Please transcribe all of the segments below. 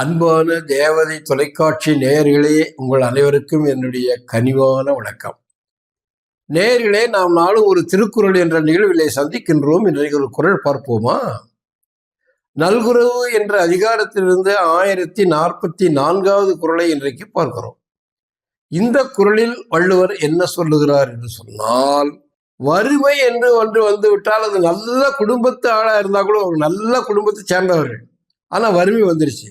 அன்பான தேவதை தொலைக்காட்சி நேயர்களே, உங்கள் அனைவருக்கும் என்னுடைய கனிவான வணக்கம். நேயர்களே, நாம் நாளும் ஒரு திருக்குறள் என்ற நிகழ்விலே சந்திக்கின்றோம். இன்றைக்கு ஒரு குறள் பார்ப்போமா? நல்குரவு என்ற அதிகாரத்திலிருந்து 1044வது குறளை இன்றைக்கு பார்க்கிறோம். இந்த குறளில் வள்ளுவர் என்ன சொல்லுகிறார் என்று சொன்னால், வறுமை என்று ஒன்று வந்து விட்டால் அது நல்ல குடும்பத்து ஆளா இருந்தா கூட ஒரு நல்ல குடும்பத்தை சேர்ந்தவர்கள், ஆனா வறுமை வந்துருச்சு,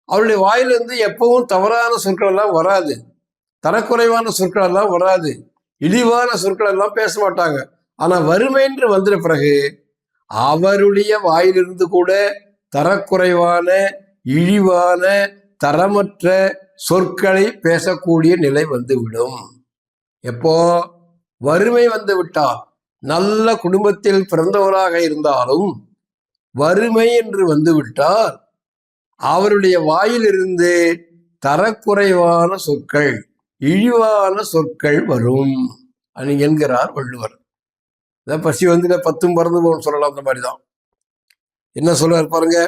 அவருடைய வாயிலிருந்து எப்பவும் தவறான சொற்கள் எல்லாம் வராது, தரக்குறைவான சொற்கள் எல்லாம் வராது, இழிவான சொற்கள் எல்லாம் பேச மாட்டாங்க. ஆனா வறுமை என்று வந்த பிறகு அவருடைய வாயிலிருந்து கூட தரக்குறைவான, இழிவான, தரமற்ற சொற்களை பேசக்கூடிய நிலை வந்துவிடும். எப்போ வறுமை வந்து விட்டால், நல்ல குடும்பத்தில் பிறந்தவராக இருந்தாலும் வறுமை என்று வந்துவிட்டால் அவருடைய வாயிலிருந்து தரக்குறைவான சொற்கள், இழிவான சொற்கள் வரும் என்கிறார் வள்ளுவர். பசி வந்து 10 பறந்து போன்னு சொல்லலாம். அந்த மாதிரிதான். என்ன சொல்றார் பாருங்க.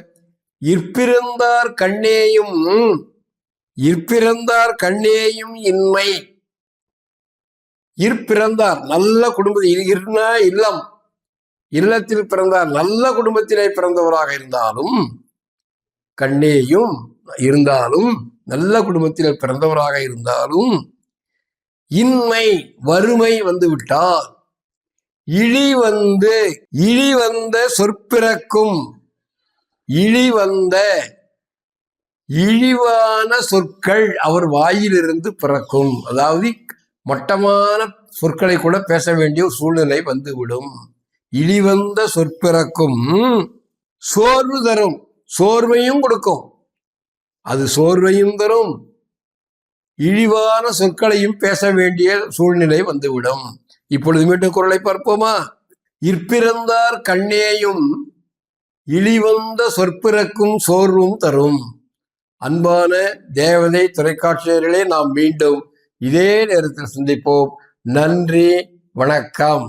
இற்பிறந்தார் கண்ணேயும் இன்மை. இற்பிறந்தார் நல்ல குடும்பத்தில், இல்லம், இல்லத்தில் பிறந்தார், நல்ல குடும்பத்திலே பிறந்தவராக இருந்தாலும், கண்ணேயும் இருந்தாலும், நல்ல குடும்பத்தில் பிறந்தவராக இருந்தாலும், இன்மை வறுமை வந்து விட்டால், இழிவந்த சொற்பிறக்கும், இழிவான சொற்கள் அவர் வாயிலிருந்து பிறக்கும். அதாவது மட்டமான சொற்களை கூட பேச வேண்டிய சூழ்நிலை வந்துவிடும். இழிவந்த சொற்பிறக்கும், சோர்வு தரும், சோர்வையும் கொடுக்கும், அது சோர்வையும் தரும், இழிவான சொற்களையும் பேச வேண்டிய சூழ்நிலை வந்துவிடும். இப்பொழுது மீண்டும் குறளை பார்ப்போமா? இற்பிறந்தார் கண்ணேயும் இழிவந்த சொற்பிறக்கும் சோர்வும் தரும். அன்பான தேவதை தொலைக்காட்சியர்களே, நாம் மீண்டும் இதே நேரத்தில் சந்திப்போம். நன்றி, வணக்கம்.